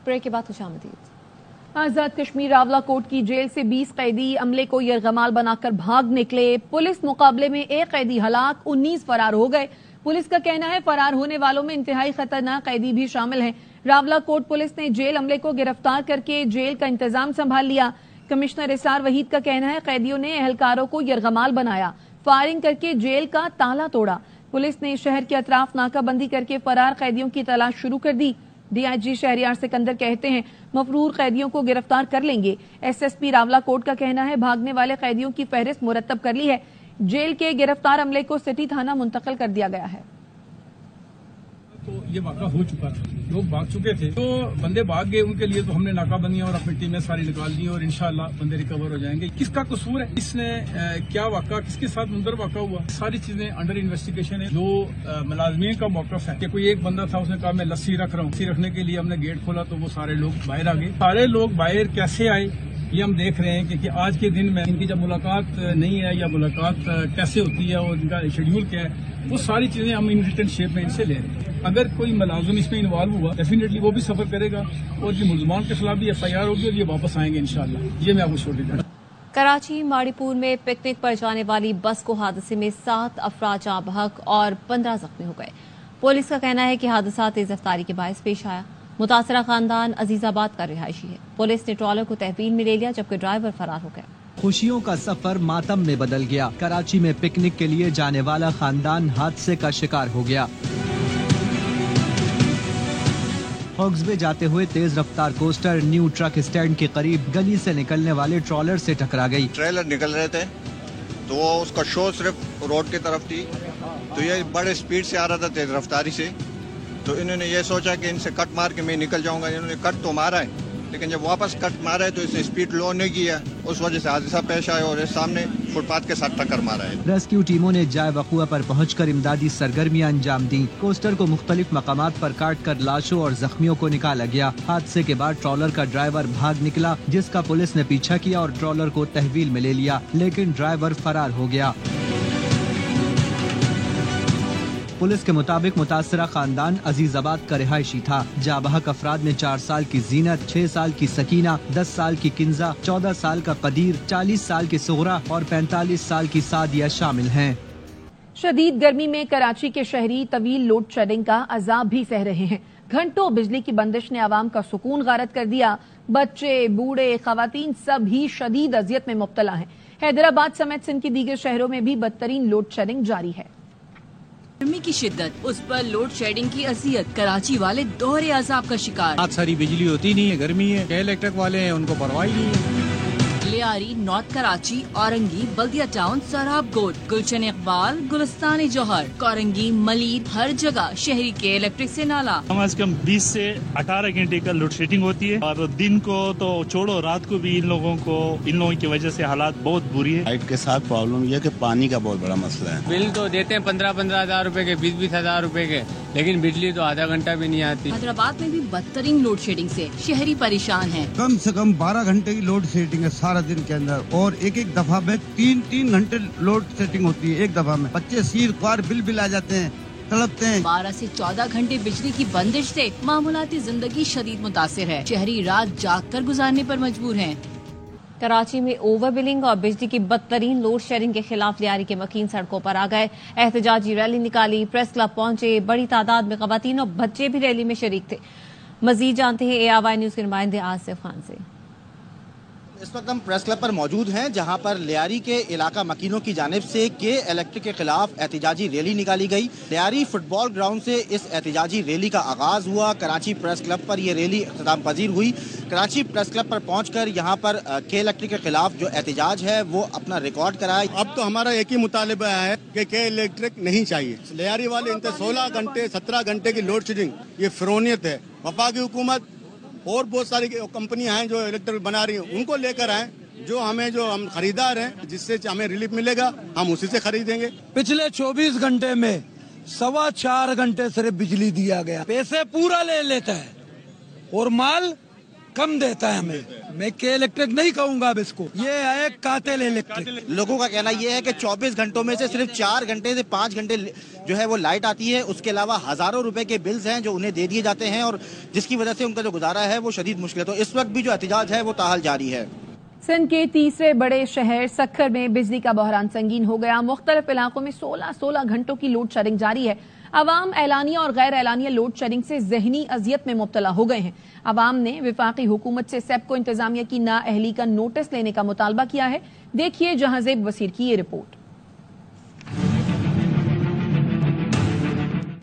Break کے بعد خوشامدید۔ آزاد کشمیر راولا کوٹ کی جیل سے 20 قیدی عملے کو یرغمال بنا کر بھاگ نکلے۔ پولیس مقابلے میں ایک قیدی ہلاک، 19 فرار ہو گئے۔ پولیس کا کہنا ہے فرار ہونے والوں میں انتہائی خطرناک قیدی بھی شامل ہیں۔ راولا کوٹ پولیس نے جیل عملے کو گرفتار کر کے جیل کا انتظام سنبھال لیا۔ کمشنر اسرار وحید کا کہنا ہے قیدیوں نے اہلکاروں کو یرغمال بنایا، فائرنگ کر کے جیل کا تالا توڑا۔ پولیس نے شہر کے اطراف ناکہ بندی کر کے فرار قیدیوں کی تلاش شروع کر دی۔ ڈی آئی جی شہریار سکندر کہتے ہیں مفرور قیدیوں کو گرفتار کر لیں گے۔ ایس ایس پی راولا کوٹ کا کہنا ہے بھاگنے والے قیدیوں کی فہرست مرتب کر لی ہے۔ جیل کے گرفتار عملے کو سٹی تھانہ منتقل کر دیا گیا ہے۔ تو یہ واقعہ ہو چکا تھا، لوگ بھاگ چکے تھے، تو بندے بھاگ گئے، ان کے لیے تو ہم نے ناکہ بندیاں اور اپنی ٹیمیں ساری نکال دی اور انشاءاللہ بندے ریکور ہو جائیں گے۔ کس کا قصور ہے، اس نے کیا واقعہ، کس کے ساتھ منظر واقع ہوا، ساری چیزیں انڈر انویسٹیگیشن ہے۔ جو ملازمین کا موقف ہے کہ کوئی ایک بندہ تھا، اس نے کہا میں لسی رکھ رہا ہوں، لسی رکھنے کے لیے ہم نے گیٹ کھولا تو وہ سارے لوگ باہر آ گئے۔ سارے لوگ باہر کیسے آئے یہ ہم دیکھ رہے ہیں کہ آج کے دن میں ان کی جب ملاقات نہیں ہے یا ملاقات کیسے ہوتی ہے اور ان کا شیڈیول کیا ہے، وہ ساری چیزیں ہم ان ریٹن شیپ میں ان سے لے رہے ہیں۔ اگر کوئی ملازم اس میں انوالو ہوا ڈیفینیٹلی وہ بھی سفر کرے گا اور یہ ملزمان کے خلاف بھی ایف آئی آر ہوگی اور یہ واپس آئیں گے انشاءاللہ۔ یہ میں آپ کو چھوڑ دوں۔ کراچی ماڑی پور میں پکنک پر جانے والی بس کو حادثے میں 7 افراد جاں بحق اور 15 زخمی ہو گئے۔ پولیس کا کہنا ہے کہ حادثہ تیز رفتاری کے باعث پیش آیا۔ متاثرہ خاندان عزیز آباد کا رہائشی ہے۔ پولیس نے ٹرالر کو تحویل میں لے لیا جبکہ ڈرائیور فرار ہو گیا۔ خوشیوں کا سفر ماتم میں بدل گیا۔ کراچی میں پکنک کے لیے جانے والا خاندان حادثے کا شکار ہو گیا۔ ہوگزوے جاتے ہوئے تیز رفتار کوسٹر نیو ٹرک اسٹینڈ کے قریب گلی سے نکلنے والے ٹرالر سے ٹکرا گئی۔ ٹریلر نکل رہے تھے تو اس کا شو صرف روڈ کی طرف تھی، تو یہ بڑے اسپیڈ سے آ رہا تھا تیز رفتاری سے، تو انہوں نے یہ سوچا کہ ان سے کٹ مار کے میں نکل جاؤں گا۔ انہوں نے کٹ تو مارا ہے لیکن جب واپس کٹ مارا ہے تو اس نے اسپیڈ لو نہیں کیا، اس وجہ سے حادثہ پیش آیا اور اس سامنے فٹ پاتھ کے ساتھ ٹکر مارا ہے۔ ریسکیو ٹیموں نے جائے وقوع پر پہنچ کر امدادی سرگرمیاں انجام دیں۔ کوسٹر کو مختلف مقامات پر کاٹ کر لاشوں اور زخمیوں کو نکالا گیا۔ حادثے کے بعد ٹرالر کا ڈرائیور بھاگ نکلا جس کا پولیس نے پیچھا کیا اور ٹرالر کو تحویل میں لے لیا لیکن ڈرائیور فرار ہو گیا۔ پولیس کے مطابق متاثرہ خاندان عزیز آباد کا رہائشی تھا۔ جاں بحق افراد میں 4 سال کی زینت، 6 سال کی سکینہ، 10 سال کی کنزہ، 14 سال کا قدیر، 40 سال کی صغرا اور 45 سال کی سعدیہ شامل ہیں۔ شدید گرمی میں کراچی کے شہری طویل لوڈ شیڈنگ کا عذاب بھی سہ رہے ہیں۔ گھنٹوں بجلی کی بندش نے عوام کا سکون غارت کر دیا۔ بچے، بوڑھے، خواتین سب ہی شدید اذیت میں مبتلا ہیں۔ حیدرآباد سمیت سندھ کے دیگر شہروں میں بھی بدترین لوڈ شیڈنگ جاری ہے۔ گرمی کی شدت، اس پر لوڈ شیڈنگ کی اذیت، کراچی والے دوہرے عذاب کا شکار۔ رات ساری بجلی ہوتی نہیں ہے، گرمی ہے، الیکٹرک والے ہیں ان کو پرواہ نہیں ہے۔ لیاری، نارتھ کراچی، اورنگی، بلدیہ ٹاؤن، سراب گوٹ، گلشن اقبال، گلستان جوہر، کورنگی، ملید، ہر جگہ شہری کے الیکٹرک سے نالا۔ کم از کم 20 سے 18 گھنٹے کا لوڈ شیڈنگ ہوتی ہے اور دن کو تو چھوڑو، رات کو بھی ان لوگوں کی وجہ سے حالات بہت بری ہے۔ لائٹ کے ساتھ پرابلم یہ ہے کہ پانی کا بہت بڑا مسئلہ ہے۔ بل تو دیتے ہیں 15-15 ہزار روپے کے، 20-20 ہزار روپے کے، لیکن بجلی تو آدھا گھنٹہ بھی نہیں آتی۔ حیدرآباد میں بھی بدترین لوڈ شیڈنگ سے شہری پریشان ہیں۔ کم سے کم 12 گھنٹے کی لوڈ شیڈنگ ہے سارا دن کے اندر، اور ایک دفعہ میں 3 گھنٹے لوڈ سیٹنگ ہوتی ہے ایک دفعہ میں۔ بچے سیر خوار بل آ جاتے ہیں، تڑپتے ہیں۔ 12 سے 14 گھنٹے بجلی کی بندش سے معمولاتی زندگی شدید متاثر ہے۔ شہری رات جاگ کر گزارنے پر مجبور ہیں۔ کراچی میں اوور بلنگ اور بجلی کی بدترین لوڈ شیڈنگ کے خلاف لیاری کے مکین سڑکوں پر آ گئے۔ احتجاجی ریلی نکالی، پریس کلب پہنچے، بڑی تعداد میں خواتین اور بچے بھی ریلی میں شریک تھے۔ مزید جانتے ہیں اے آر وائی نیوز کے نمائندے آصف خان سے۔ اس وقت ہم پریس کلب پر موجود ہیں جہاں پر لیاری کے علاقہ مکینوں کی جانب سے کے الیکٹرک کے خلاف احتجاجی ریلی نکالی گئی۔ لیاری فٹ بال گراؤنڈ سے اس احتجاجی ریلی کا آغاز ہوا۔ کراچی پریس کلب پر یہ ریلی اختتام پذیر ہوئی۔ کراچی پریس کلب پر پہنچ کر یہاں پر کے الیکٹرک کے خلاف جو احتجاج ہے وہ اپنا ریکارڈ کرایا۔ اب تو ہمارا ایک ہی مطالبہ ہے کہ کے الیکٹرک نہیں چاہیے۔ لیاری والے ان 16 گھنٹے 17 گھنٹے کی لوڈ شیڈنگ یہ فرونیت ہے۔ وفاقی حکومت اور بہت ساری کمپنیاں ہیں جو الیکٹرک بنا رہی ہیں، ان کو لے کر آئیں، جو ہم خریدار ہیں جس سے ہمیں ریلیف ملے گا ہم اسی سے خریدیں گے۔ پچھلے 24 گھنٹے میں 4.25 گھنٹے صرف بجلی دیا گیا، پیسے پورا لے لیتا ہے اور مال کم دیتا ہے ہمیں۔ میں کہ الیکٹرک نہیں کہوں گا اب اس کو، یہ ہے قاتل الیکٹرک۔ لوگوں کا کہنا یہ ہے کہ 24 گھنٹوں میں سے صرف 4 گھنٹے سے 5 گھنٹے جو ہے وہ لائٹ آتی ہے، اس کے علاوہ ہزاروں روپے کے بلز ہیں جو انہیں دے دیے جاتے ہیں اور جس کی وجہ سے ان کا جو گزارا ہے وہ شدید مشکل ہے. تو اس وقت بھی جو احتجاج ہے وہ تاحال جاری ہے. سندھ کے تیسرے بڑے شہر سکھر میں بجلی کا بحران سنگین ہو گیا. مختلف علاقوں میں 16 گھنٹوں کی لوڈ شیڈنگ جاری ہے. عوام اعلانیہ اور غیر اعلانیہ لوڈ شیڈنگ سے ذہنی اذیت میں مبتلا ہو گئے ہیں. عوام نے وفاقی حکومت سے سیپکو انتظامیہ کی نااہلی کا نوٹس لینے کا مطالبہ کیا ہے. دیکھیے جہانزیب وسیر کی یہ رپورٹ.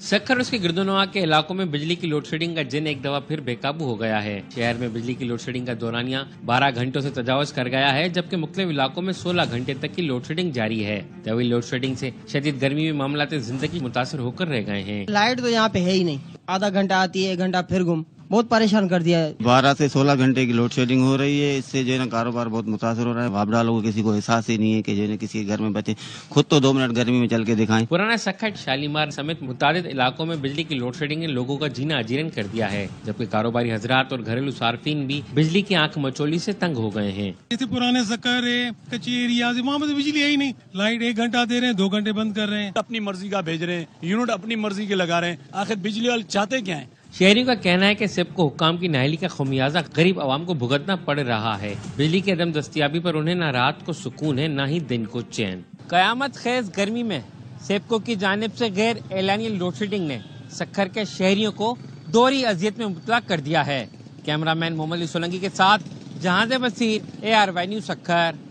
سکھر اور اس کے گردونواح کے علاقوں میں بجلی کی لوڈ شیڈنگ کا جن ایک دفعہ پھر بے قابو ہو گیا ہے. شہر میں بجلی کی لوڈ شیڈنگ کا دورانیہ 12 گھنٹوں سے تجاوز کر گیا ہے، جبکہ مختلف علاقوں میں 16 گھنٹے تک کی لوڈ شیڈنگ جاری ہے. طویل لوڈ شیڈنگ سے شدید گرمی میں معاملات زندگی متاثر ہو کر رہ گئے ہیں. لائٹ تو یہاں پہ ہے ہی نہیں، آدھا گھنٹہ آتی ہے، 1 گھنٹہ پھر گم، بہت پریشان کر دیا ہے. 12 سے 16 گھنٹے کی لوڈ شیڈنگ ہو رہی ہے. اس سے جو ہے نا کاروبار بہت متاثر ہو رہا ہے. بابڑا لوگوں کسی کو احساس ہی نہیں ہے کہ جو ہے کسی کے گھر میں بچے خود تو 2 منٹ گرمی میں چل کے دکھائیں. پرانا سکھر، شالیمار سمیت متعدد علاقوں میں بجلی کی لوڈ شیڈنگ نے لوگوں کا جینا اجیرن کر دیا ہے، جبکہ کاروباری حضرات اور گھریلو صارفین بھی بجلی کی آنکھ مچولی سے تنگ ہو گئے ہیں. جیسے پرانے سکھر ہے، کچی ایریاز، وہاں پہ بجلی ہے ہی نہیں. لائٹ 1 گھنٹہ دے رہے ہیں، 2 گھنٹے بند کر رہے ہیں. اپنی مرضی کا بھیج رہے ہیں، یونٹ اپنی مرضی کے لگا رہے ہیں. آخر بجلی والے چاہتے کیا ہیں؟ شہریوں کا کہنا ہے کہ سیپکو حکام کی نااہلی کا خمیازہ غریب عوام کو بھگتنا پڑ رہا ہے. بجلی کی عدم دستیابی پر انہیں نہ رات کو سکون ہے، نہ ہی دن کو چین. قیامت خیز گرمی میں سیپکو کی جانب سے غیر اعلانیہ لوڈ شیڈنگ نے سکھر کے شہریوں کو دوہری اذیت میں مبتلا کر دیا ہے. کیمرہ مین محمد علی سولنگی کے ساتھ جہانزیب وسیر، ARY نیوز سکھر.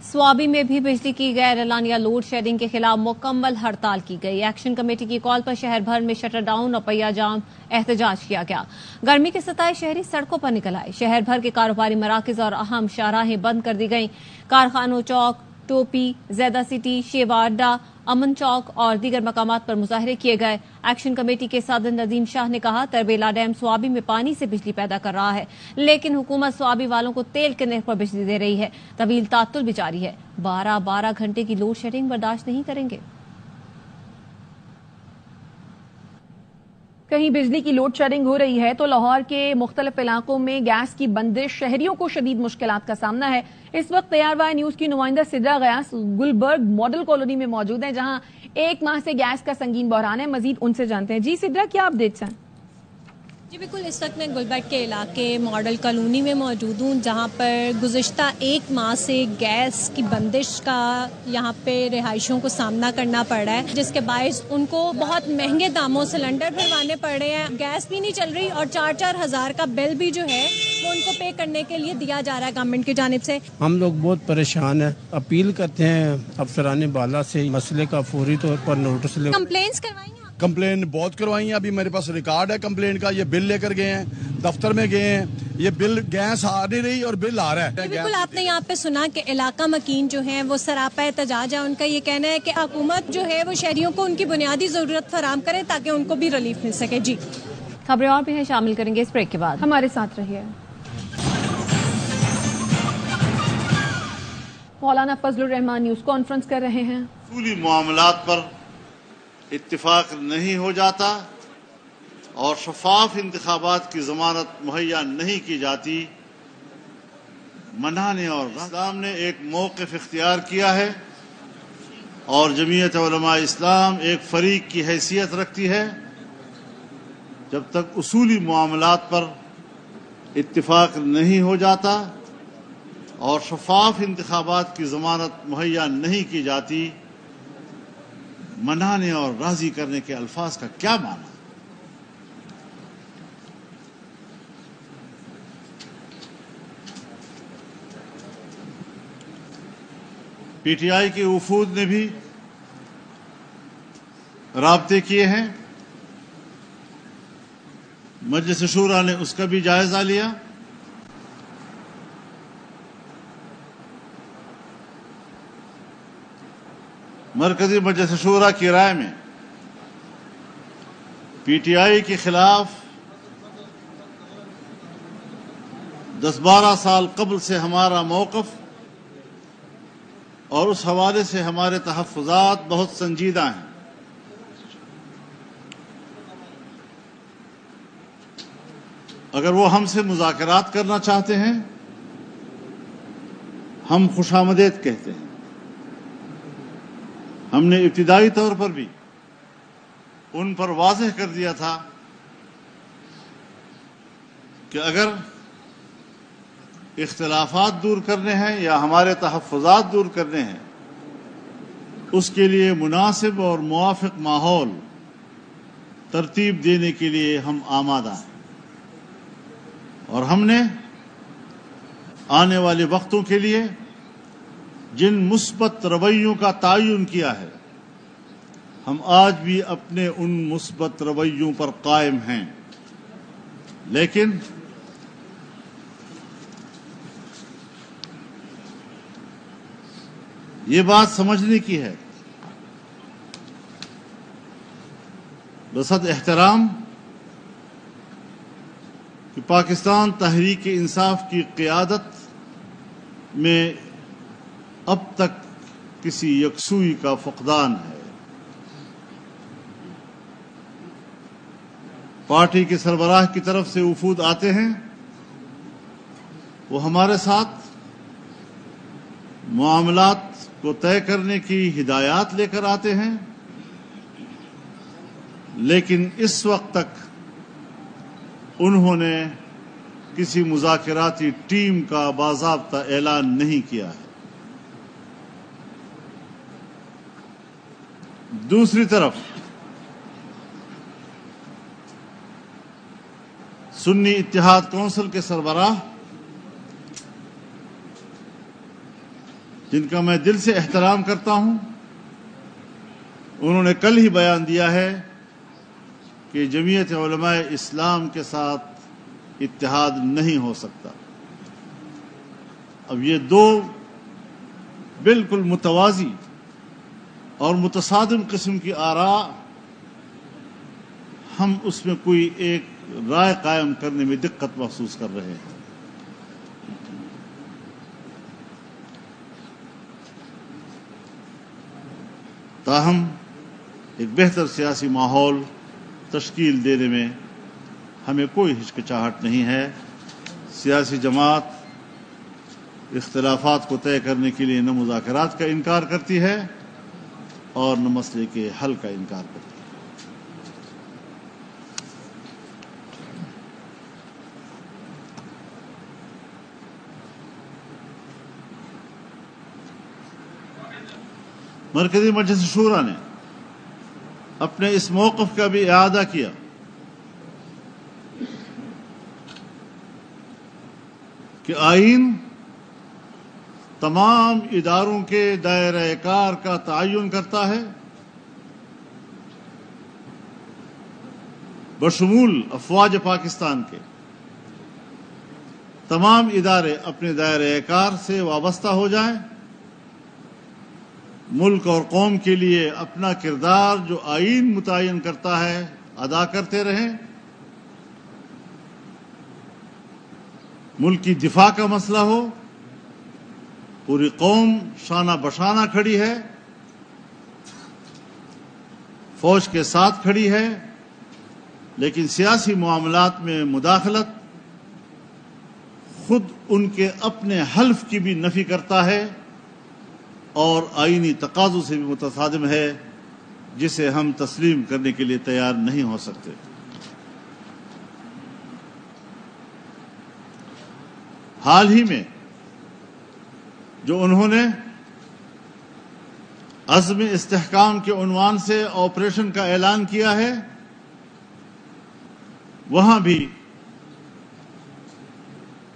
سوابی میں بھی بجلی کی غیر اعلانیہ لوڈ شیڈنگ کے خلاف مکمل ہڑتال کی گئی. ایکشن کمیٹی کی کال پر شہر بھر میں شٹر ڈاؤن اور پہیہ جام احتجاج کیا گیا. گرمی کے ستائے شہری سڑکوں پر نکل آئے. شہر بھر کے کاروباری مراکز اور اہم شاہراہیں بند کر دی گئیں. کارخانوں چوک، ٹوپی، زیدہ سٹی، شیوا اڈا، امن چوک اور دیگر مقامات پر مظاہرے کیے گئے. ایکشن کمیٹی کے صدر ندیم شاہ نے کہا تربیلا ڈیم سوابی میں پانی سے بجلی پیدا کر رہا ہے، لیکن حکومت سوابی والوں کو تیل کے نرخ پر بجلی دے رہی ہے. طویل تعطل بھی جاری ہے. 12 گھنٹے کی لوڈ شیڈنگ برداشت نہیں کریں گے. کہیں بجلی کی لوڈ شیڈنگ ہو رہی ہے تو لاہور کے مختلف علاقوں میں گیس کی بندش شہریوں کو شدید مشکلات کا سامنا ہے. اس وقت ARY نیوز کی نمائندہ سدرا غیاث گلبرگ ماڈل کالونی میں موجود ہیں، جہاں 1 ماہ سے گیس کا سنگین بحران ہے. مزید ان سے جانتے ہیں. جی سدرا، کیا اپڈیٹس ہیں؟ جی بالکل، اس وقت میں گلبرگ کے علاقے ماڈل کالونی میں موجود ہوں، جہاں پر گزشتہ 1 ماہ سے گیس کی بندش کا یہاں پہ رہائشیوں کو سامنا کرنا پڑ رہا ہے، جس کے باعث ان کو بہت مہنگے داموں سلنڈر بھروانے پڑ رہے ہیں. گیس بھی نہیں چل رہی اور 4-4 ہزار کا بل بھی جو ہے وہ ان کو پے کرنے کے لیے دیا جا رہا ہے گورنمنٹ کی جانب سے. ہم لوگ بہت پریشان ہیں. اپیل کرتے ہیں افسران بالا سے مسئلے کا فوری طور پر نوٹس لے. کمپلینس کروائیں گے؟ کمپلین بہت کروائی ہیں. ابھی میرے پاس ریکارڈ ہے کمپلین کا. یہ بل لے کر گئے ہیں، دفتر میں گئے ہیں. یہ بل گیس آ نہیں رہی اور بل آ رہا ہے. بالکل، آپ نے یہاں پہ سنا کہ علاقہ مکین جو ہیں وہ سراپا احتجاج ہے. ان کا یہ کہنا ہے کہ حکومت جو ہے وہ شہریوں کو ان کی بنیادی ضرورت فراہم کرے تاکہ ان کو بھی ریلیف مل سکے. جی خبریں اور بھی ہیں، شامل کریں گے اس بریک کے بعد. ہمارے ساتھ رہیے. مولانا فضل الرحمان نیوز کانفرنس کر رہے ہیں. اصولی معاملات پر اتفاق نہیں ہو جاتا اور شفاف انتخابات کی ضمانت مہیا نہیں کی جاتی. منانے اور اسلام نے ایک موقف اختیار کیا ہے اور جمعیت علماء اسلام ایک فریق کی حیثیت رکھتی ہے. جب تک اصولی معاملات پر اتفاق نہیں ہو جاتا اور شفاف انتخابات کی ضمانت مہیا نہیں کی جاتی، منانے اور راضی کرنے کے الفاظ کا کیا معنی؟ پی ٹی آئی کے وفود نے بھی رابطے کیے ہیں. مجلس شورا نے اس کا بھی جائزہ لیا. مرکزی مجلس شورا کی رائے میں پی ٹی آئی کے خلاف 10-12 سال قبل سے ہمارا موقف اور اس حوالے سے ہمارے تحفظات بہت سنجیدہ ہیں. اگر وہ ہم سے مذاکرات کرنا چاہتے ہیں، ہم خوش آمدید کہتے ہیں. ہم نے ابتدائی طور پر بھی ان پر واضح کر دیا تھا کہ اگر اختلافات دور کرنے ہیں یا ہمارے تحفظات دور کرنے ہیں، اس کے لیے مناسب اور موافق ماحول ترتیب دینے کے لیے ہم آمادہ ہیں، اور ہم نے آنے والے وقتوں کے لیے جن مثبت رویوں کا تعین کیا ہے، ہم آج بھی اپنے ان مثبت رویوں پر قائم ہیں، لیکن یہ بات سمجھنے کی ہے بصد احترام کہ پاکستان تحریک انصاف کی قیادت میں اب تک کسی یکسوئی کا فقدان ہے۔ پارٹی کے سربراہ کی طرف سے وفود آتے ہیں، وہ ہمارے ساتھ معاملات کو طے کرنے کی ہدایات لے کر آتے ہیں، لیکن اس وقت تک انہوں نے کسی مذاکراتی ٹیم کا باضابطہ اعلان نہیں کیا ہے۔ دوسری طرف سنی اتحاد کونسل کے سربراہ، جن کا میں دل سے احترام کرتا ہوں، انہوں نے کل ہی بیان دیا ہے کہ جمعیت علماء اسلام کے ساتھ اتحاد نہیں ہو سکتا۔ اب یہ دو بالکل متوازی اور متصادم قسم کی آراء، ہم اس میں کوئی ایک رائے قائم کرنے میں دقت محسوس کر رہے ہیں۔ تاہم ایک بہتر سیاسی ماحول تشکیل دینے میں ہمیں کوئی ہچکچاہٹ نہیں ہے۔ سیاسی جماعت اختلافات کو طے کرنے کے لیے نہ مذاکرات کا انکار کرتی ہے اور نہ مسئلے کے حل کا انکار کرتی ہے۔ مرکزی مجلس شورا نے اپنے اس موقف کا بھی اعادہ کیا کہ آئین تمام اداروں کے دائرہ کار کا تعین کرتا ہے، بشمول افواج پاکستان کے تمام ادارے اپنے دائرہ کار سے وابستہ ہو جائیں، ملک اور قوم کے لیے اپنا کردار جو آئین متعین کرتا ہے ادا کرتے رہیں۔ ملک کی دفاع کا مسئلہ ہو، پوری قوم شانہ بشانہ کھڑی ہے، فوج کے ساتھ کھڑی ہے، لیکن سیاسی معاملات میں مداخلت خود ان کے اپنے حلف کی بھی نفی کرتا ہے اور آئینی تقاضوں سے بھی متصادم ہے، جسے ہم تسلیم کرنے کے لیے تیار نہیں ہو سکتے۔ حال ہی میں جو انہوں نے عزم استحکام کے عنوان سے آپریشن کا اعلان کیا ہے، وہاں بھی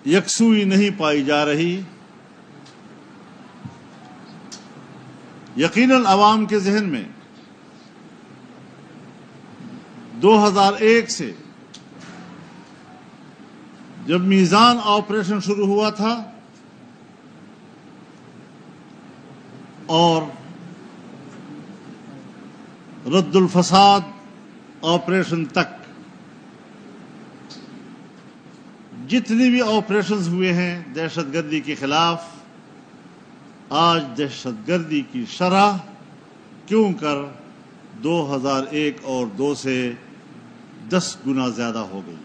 یکسوئی نہیں پائی جا رہی۔ یقیناً عوام کے ذہن میں 2001 سے جب میزان آپریشن شروع ہوا تھا اور رد الفساد آپریشن تک جتنی بھی آپریشنز ہوئے ہیں دہشت گردی کے خلاف، آج دہشت گردی کی شرح کیوں کر 2001 اور 2 سے 10 گنا زیادہ ہو گئی۔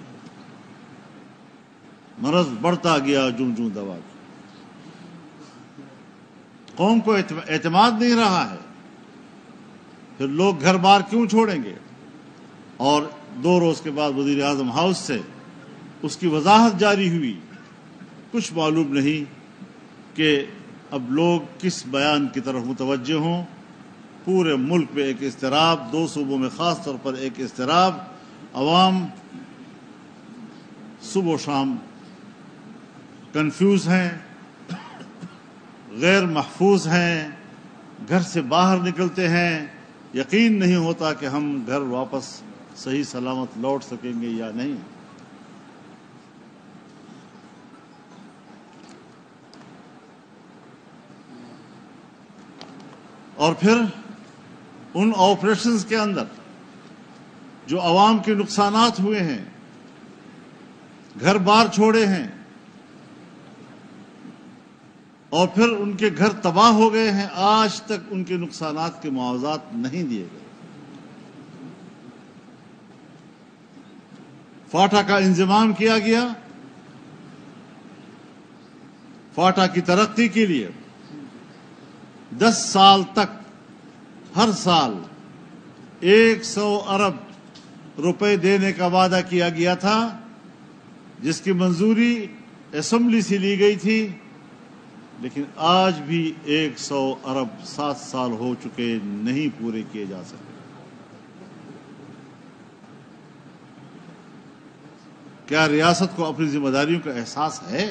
مرض بڑھتا گیا جوں جوں دوا کی۔ قوم کو اعتماد نہیں رہا ہے، پھر لوگ گھر بار کیوں چھوڑیں گے؟ اور 2 روز کے بعد وزیر اعظم ہاؤس سے اس کی وضاحت جاری ہوئی. کچھ معلوم نہیں کہ اب لوگ کس بیان کی طرف متوجہ ہوں. پورے ملک میں ایک اضطراب، 2 صوبوں میں خاص طور پر ایک اضطراب. عوام صبح و شام کنفیوز ہیں، غیر محفوظ ہیں، گھر سے باہر نکلتے ہیں، یقین نہیں ہوتا کہ ہم گھر واپس صحیح سلامت لوٹ سکیں گے یا نہیں. اور پھر ان آپریشنز کے اندر جو عوام کے نقصانات ہوئے ہیں، گھر بار چھوڑے ہیں، اور پھر ان کے گھر تباہ ہو گئے ہیں، آج تک ان کے نقصانات کے معاوضات نہیں دیے گئے. فاٹا کا انضمام کیا گیا. فاٹا کی ترقی کے لیے 10 سال تک ہر سال 100 ارب روپے دینے کا وعدہ کیا گیا تھا، جس کی منظوری اسمبلی سے لی گئی تھی، لیکن آج بھی 100 ارب 7 سال ہو چکے نہیں پورے کیے جا سکے. کیا ریاست کو اپنی ذمہ داریوں کا احساس ہے؟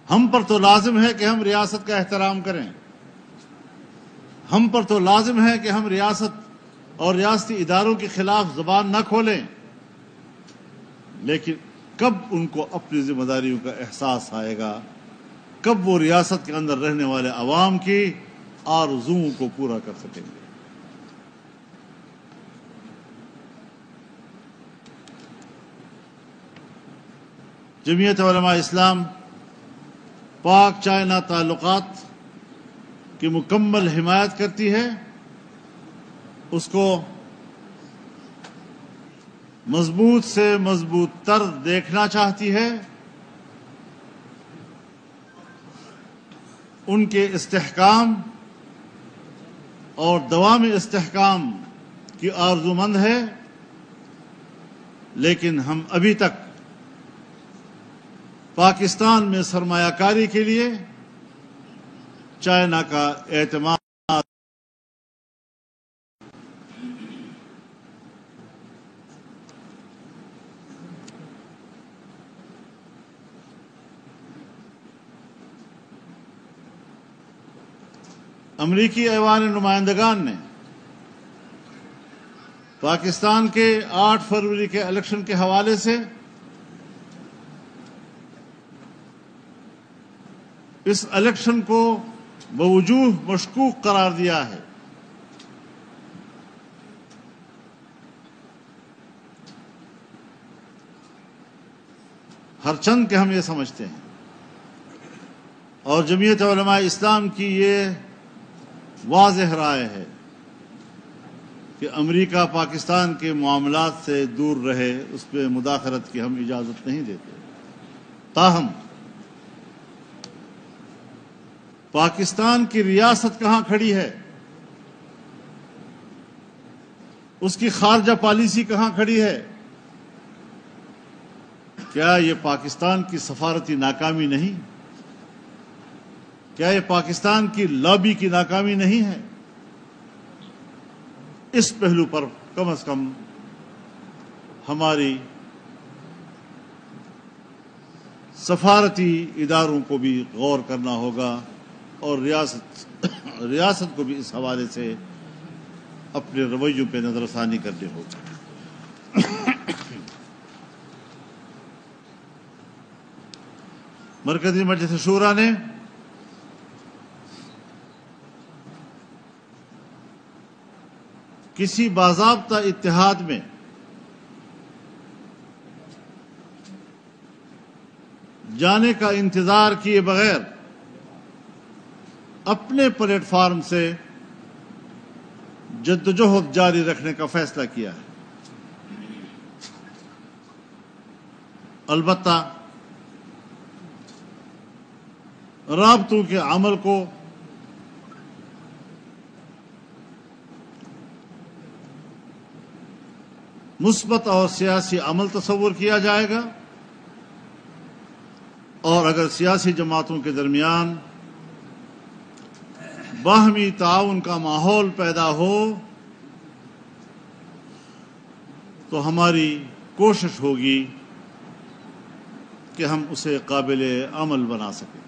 ہم پر تو لازم ہے کہ ہم ریاست کا احترام کریں. ہم پر تو لازم ہے کہ ہم ریاست اور ریاستی اداروں کے خلاف زبان نہ کھولیں. لیکن کب ان کو اپنی ذمہ داریوں کا احساس آئے گا؟ کب وہ ریاست کے اندر رہنے والے عوام کی آرزوؤں کو پورا کر سکیں گے؟ جمعیت علماء اسلام پاک چائنا تعلقات کی مکمل حمایت کرتی ہے، اس کو مضبوط سے مضبوط تر دیکھنا چاہتی ہے. ان کے استحکام اور دوام استحکام کی آرزومند ہے، لیکن ہم ابھی تک پاکستان میں سرمایہ کاری کے لیے چائنا کا اعتماد امریکی ایوان نمائندگان نے پاکستان کے 8 فروری کے الیکشن کے حوالے سے اس الیکشن کو بوجوہ مشکوک قرار دیا ہے. ہر چند کہ ہم یہ سمجھتے ہیں، اور جمعیت علماء اسلام کی یہ واضح رائے ہے کہ امریکہ پاکستان کے معاملات سے دور رہے، اس پہ مداخلت کی ہم اجازت نہیں دیتے. تاہم پاکستان کی ریاست کہاں کھڑی ہے، اس کی خارجہ پالیسی کہاں کھڑی ہے؟ کیا یہ پاکستان کی سفارتی ناکامی نہیں؟ کیا یہ پاکستان کی لابی کی ناکامی نہیں ہے؟ اس پہلو پر کم از کم ہماری سفارتی اداروں کو بھی غور کرنا ہوگا، اور ریاست کو بھی اس حوالے سے اپنے رویوں پہ نظر ثانی کرنے ہوگی. مرکزی مجلس شورا نے کسی باضابطہ اتحاد میں جانے کا انتظار کیے بغیر اپنے پلیٹ فارم سے جدوجہد جاری رکھنے کا فیصلہ کیا ہے. البتہ رابطوں کے عمل کو مثبت اور سیاسی عمل تصور کیا جائے گا، اور اگر سیاسی جماعتوں کے درمیان باہمی تعاون کا ماحول پیدا ہو تو ہماری کوشش ہوگی کہ ہم اسے قابل عمل بنا سکیں۔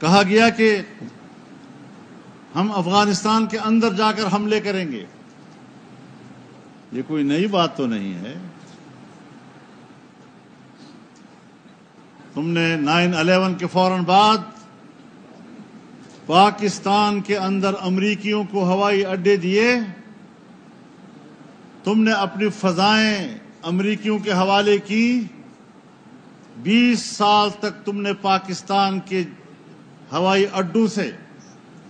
کہا گیا کہ ہم افغانستان کے اندر جا کر حملے کریں گے، یہ کوئی نئی بات تو نہیں ہے۔ تم نے 9/11 کے فوراً بعد پاکستان کے اندر امریکیوں کو ہوائی اڈے دیے، تم نے اپنی فضائیں امریکیوں کے حوالے کی، 20 سال تک تم نے پاکستان کے ہوائی اڈوں سے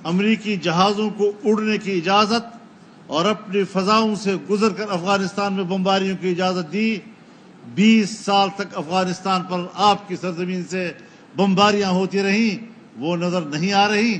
امریکی جہازوں کو اڑنے کی اجازت اور اپنی فضاؤں سے گزر کر افغانستان میں بمباریوں کی اجازت دی۔ 20 سال تک افغانستان پر آپ کی سرزمین سے بمباریاں ہوتی رہیں، وہ نظر نہیں آ رہی۔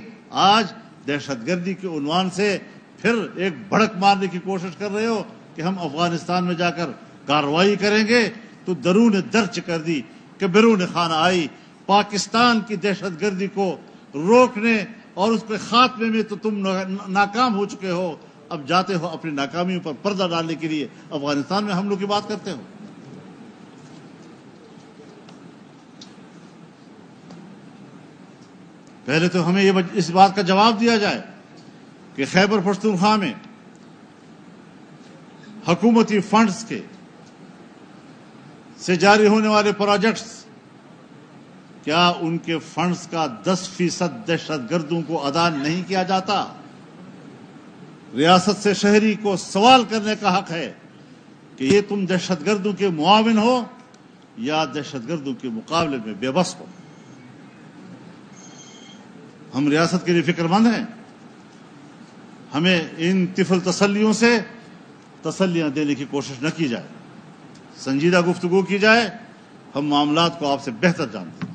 آج دہشت گردی کے عنوان سے پھر ایک بھڑک مارنے کی کوشش کر رہے ہو کہ ہم افغانستان میں جا کر کارروائی کریں گے، تو درون درچ کر دی کہ بیرون خانہ آئی۔ پاکستان کی دہشت گردی کو روکنے اور اس کے خاتمے میں تو تم ناکام ہو چکے ہو، اب جاتے ہو اپنی ناکامیوں پر پردہ ڈالنے کے لیے افغانستان میں حملوں کی بات کرتے ہو۔ پہلے تو ہمیں اس بات کا جواب دیا جائے کہ خیبر پختونخوا میں حکومتی فنڈز سے جاری ہونے والے پروجیکٹس، کیا ان کے فنڈز کا 10% دہشت گردوں کو ادا نہیں کیا جاتا؟ ریاست سے شہری کو سوال کرنے کا حق ہے کہ یہ تم دہشت گردوں کے معاون ہو یا دہشت گردوں کے مقابلے میں بے بس ہو۔ ہم ریاست کے لیے فکر مند ہیں، ہمیں ان طفل تسلیوں سے تسلیاں دینے کی کوشش نہ کی جائے، سنجیدہ گفتگو کی جائے، ہم معاملات کو آپ سے بہتر جانتے ہیں۔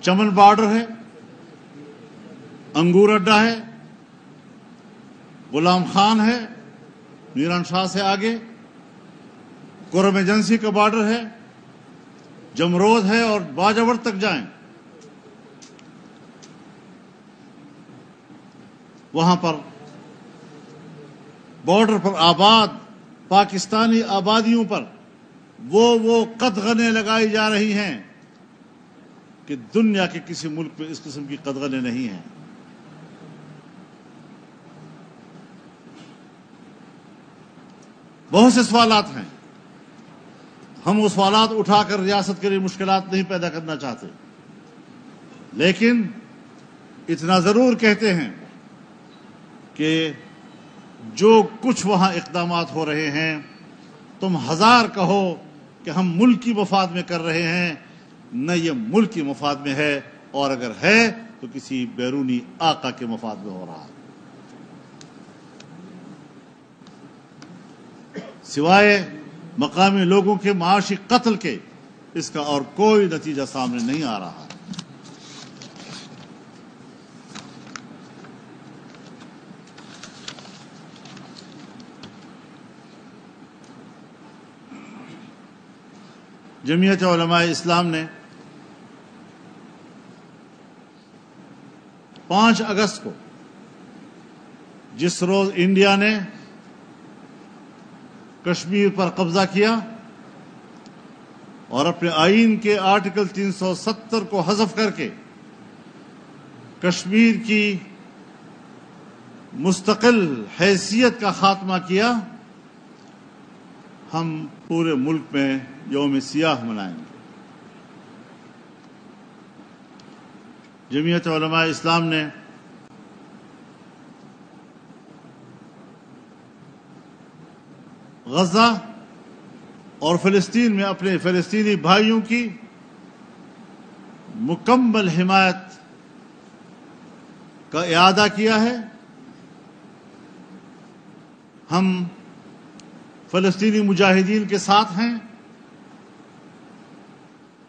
چمن بارڈر ہے، انگور اڈا ہے، غلام خان ہے، میران شاہ سے آگے قرم ایجنسی کا بارڈر ہے، جمرود ہے، اور باجوڑ تک جائیں، وہاں پر بارڈر پر آباد پاکستانی آبادیوں پر وہ قدغنیں لگائی جا رہی ہیں کہ دنیا کے کسی ملک میں اس قسم کی قدغنیں نہیں ہیں۔ بہت سے سوالات ہیں، ہم وہ سوالات اٹھا کر ریاست کے لیے مشکلات نہیں پیدا کرنا چاہتے، لیکن اتنا ضرور کہتے ہیں کہ جو کچھ وہاں اقدامات ہو رہے ہیں، تم ہزار کہو کہ ہم ملکی مفاد میں کر رہے ہیں، نہ یہ ملکی مفاد میں ہے، اور اگر ہے تو کسی بیرونی آقا کے مفاد میں ہو رہا ہے۔ سوائے مقامی لوگوں کے معاشی قتل کے اس کا اور کوئی نتیجہ سامنے نہیں آ رہا۔ جمعیت علماء اسلام نے 5 اگست کو، جس روز انڈیا نے کشمیر پر قبضہ کیا اور اپنے آئین کے آرٹیکل 370 کو حذف کر کے کشمیر کی مستقل حیثیت کا خاتمہ کیا، ہم پورے ملک میں یوم سیاہ منائیں گے۔ جمعیت علماء اسلام نے غزہ اور فلسطین میں اپنے فلسطینی بھائیوں کی مکمل حمایت کا اعادہ کیا ہے۔ ہم فلسطینی مجاہدین کے ساتھ ہیں،